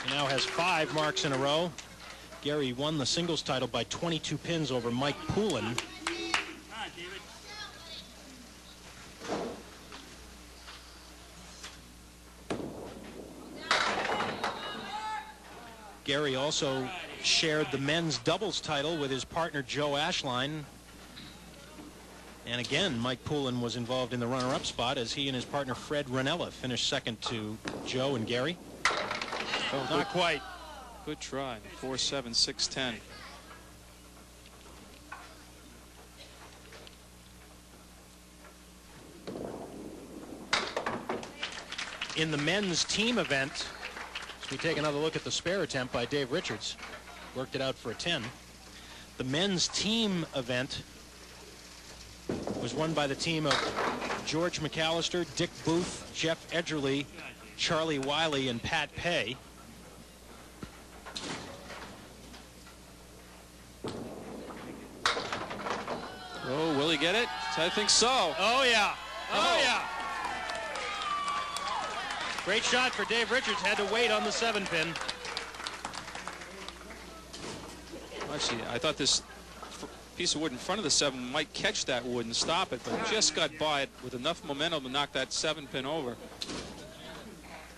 He now has 5 marks in a row. Gary won the singles title by 22 pins over Mike Poulin. Gary also shared the men's doubles title with his partner Joe Ashline. And again, Mike Poulin was involved in the runner-up spot as he and his partner Fred Ranella finished second to Joe and Gary. Oh, not quite. Good try. 4-7, 6-10. In the men's team event, as we take another look at the spare attempt by Dave Richards, worked it out for a 10. The men's team event was won by the team of George McAllister, Dick Booth, Jeff Edgerly, Charlie Wiley, and Pat Pay. Oh, will he get it? I think so. Oh, yeah. Oh, yeah. Great shot for Dave Richards. Had to wait on the 7-pin. Actually, I thought this piece of wood in front of the 7 might catch that wood and stop it, but just got by it with enough momentum to knock that 7-pin over.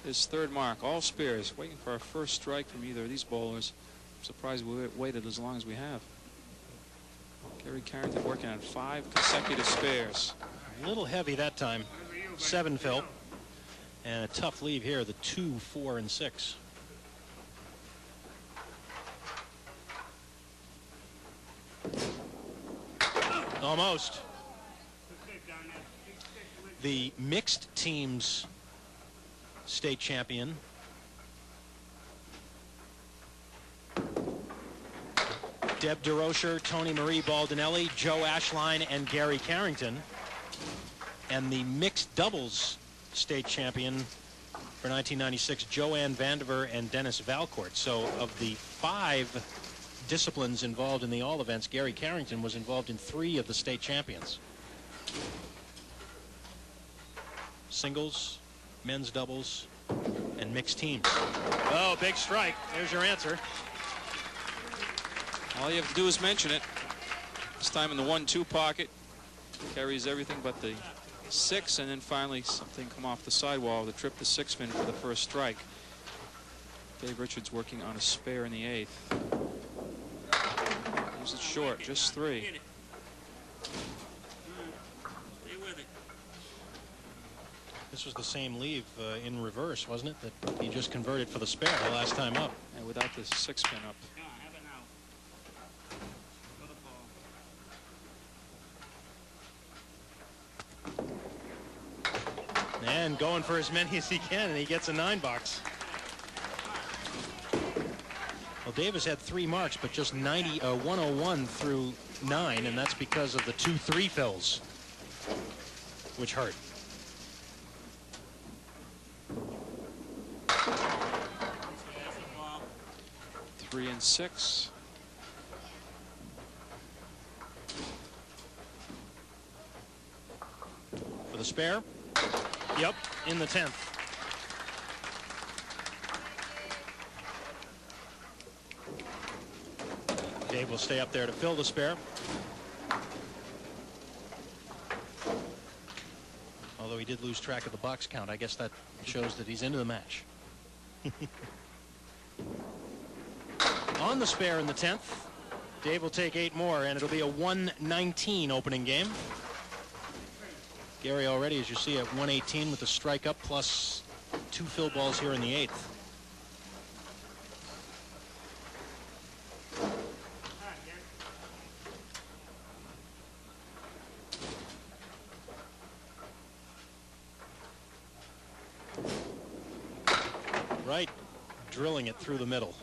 His third mark, all spares, waiting for our first strike from either of these bowlers. I'm surprised we waited as long as we have. Gary Carrington working on 5 consecutive spares. A little heavy that time. 7 fill. And a tough leave here, the 2, 4, and 6. Almost. The mixed teams state champion Deb DeRocher, Tony Marie Baldinelli, Joe Ashline, and Gary Carrington. And the mixed doubles state champion for 1996, Joanne Vandiver and Dennis Valcourt. So of the 5 disciplines involved in the all events, Gary Carrington was involved in 3 of the state champions. Singles, men's doubles, and mixed teams. Oh, big strike. There's your answer. All you have to do is mention it. This time in the 1-2 pocket. Carries everything but the 6, and then finally something come off the sidewall to trip the 6-pin for the first strike. Dave Richards working on a spare in the 8th. Leaves it short, just 3. This was the same leave in reverse, wasn't it? That he just converted for the spare the last time up. And without the 6-pin up. And going for as many as he can, and he gets a 9 box. Well, Davis had 3 marks, but just 101 through 9, and that's because of the 2-3 fills, which hurt. Three and 6. For the spare. Yep, in the 10th. Dave will stay up there to fill the spare. Although he did lose track of the box count, I guess that shows that he's into the match. On the spare in the 10th, Dave will take 8 more, and it'll be a 119 opening game. Gary already, as you see, at 118 with the strike up, plus 2 fill balls here in the 8th. Right, drilling it through the middle.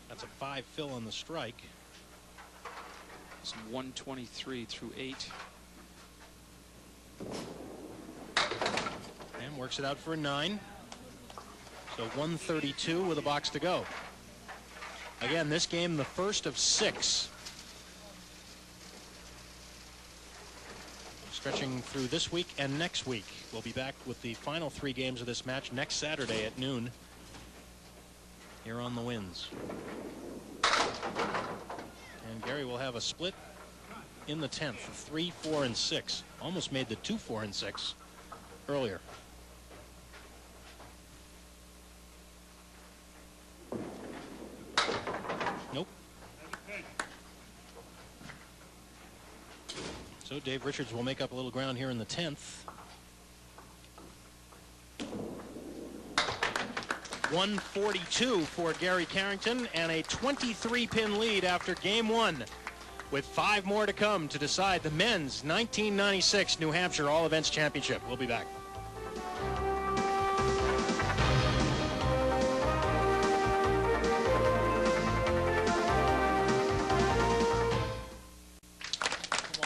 That's a 5 fill on the strike. It's 123 through 8. And works it out for a 9. So 132 with a box to go. Again, this game, the first of 6. Stretching through this week and next week. We'll be back with the final 3 games of this match next Saturday at noon here on the Winds. And Gary will have a split in the 10th, 3, 4, and 6. Almost made the 2, 4, and 6 earlier. Nope. So Dave Richards will make up a little ground here in the 10th. 142 for Gary Carrington and a 23-pin lead after game 1, with 5 more to come to decide the men's 1996 New Hampshire All Events Championship. We'll be back.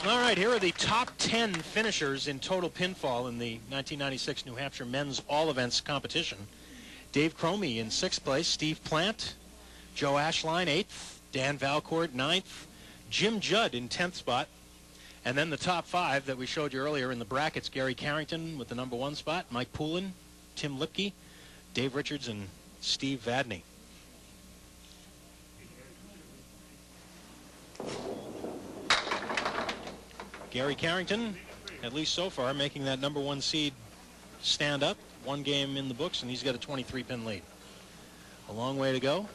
All right, here are the top 10 finishers in total pinfall in the 1996 New Hampshire Men's All Events competition. Dave Cromie in 6th place, Steve Plant, Joe Ashline 8th, Dan Valcourt 9th, Jim Judd in 10th spot, and then the top 5 that we showed you earlier in the brackets: Gary Carrington with the number 1 spot, Mike Poulin, Tim Lipke, Dave Richards, and Steve Vadney. Gary Carrington, at least so far, making that number 1 seed stand up. 1 game in the books, and he's got a 23-pin lead. A long way to go.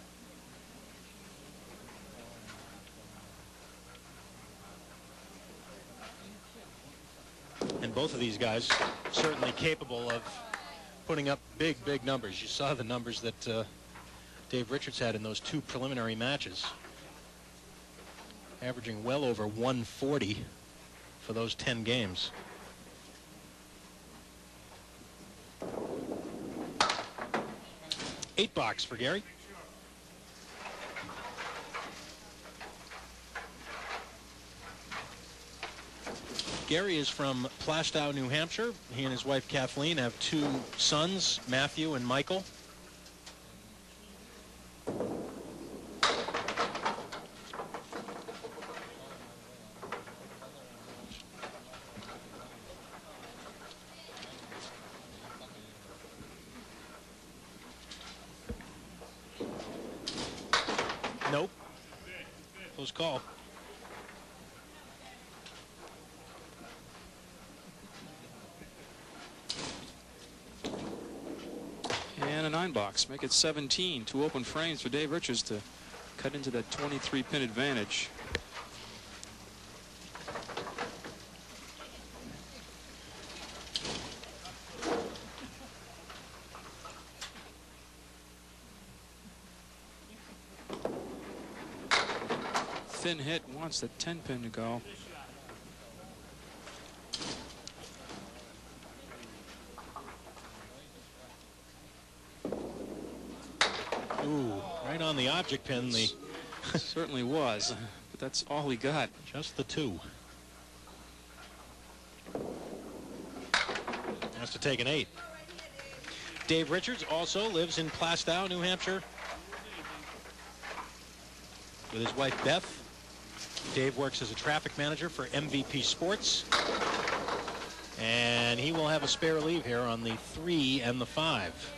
And both of these guys certainly capable of putting up big, big numbers. You saw the numbers that Dave Richards had in those 2 preliminary matches, averaging well over 140 for those 10 games. Eight box for Gary. Gary is from Plastow, New Hampshire. He and his wife Kathleen have 2 sons, Matthew and Michael. Nope. Close call. And a 9 box. Make it 17. 2 open frames for Dave Richards to cut into that 23-pin advantage. Thin hit, wants the 10-pin to go. Ooh, right on the object pin. The certainly was, but that's all he got. Just the 2. Has to take an 8. Dave Richards also lives in Plastow, New Hampshire, with his wife Beth. Dave works as a traffic manager for MVP Sports, and he will have a spare leave here on the 3 and the 5.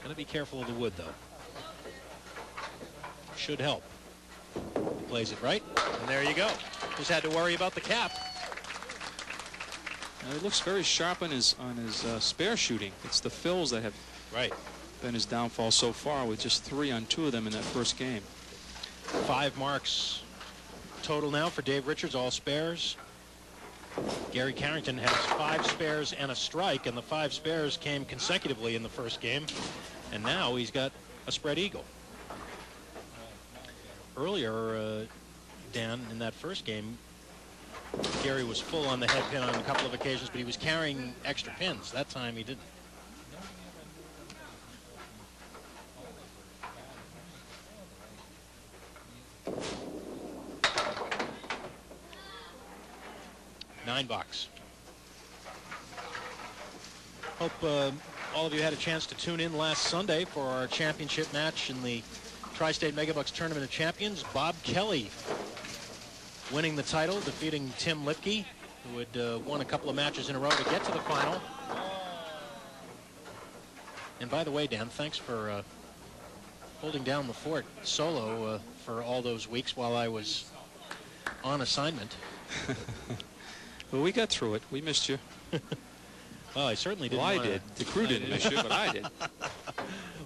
Gotta be careful of the wood, though. Should help. He plays it right, and there you go. Just had to worry about the cap. Now, he looks very sharp on his spare shooting. It's the fills that have been his downfall so far, with just 3 on 2 of them in that first game. 5 marks total now for Dave Richards, all spares. Gary Carrington has 5 spares and a strike, and the 5 spares came consecutively in the first game, and now he's got a spread eagle. Earlier, Dan, in that first game, Gary was full on the head pin on a couple of occasions, but he was carrying extra pins. That time he didn't. Nine box. Hope all of you had a chance to tune in last Sunday for our championship match in the Tri-State Megabucks Tournament of Champions, Bob Kelly, winning the title, defeating Tim Lipke, who had won a couple of matches in a row to get to the final. And by the way, Dan, thanks for holding down the fort solo for all those weeks while I was on assignment. Well, we got through it. We missed you. Well, I certainly didn't. Well, I did. The crew didn't miss you, but I did.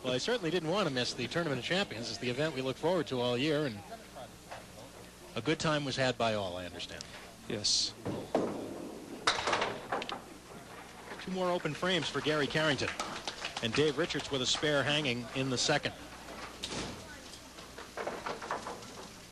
Well, I certainly didn't want to miss the Tournament of Champions. It's the event we look forward to all year, and a good time was had by all, I understand. Yes. 2 more open frames for Gary Carrington, and Dave Richards with a spare hanging in the second.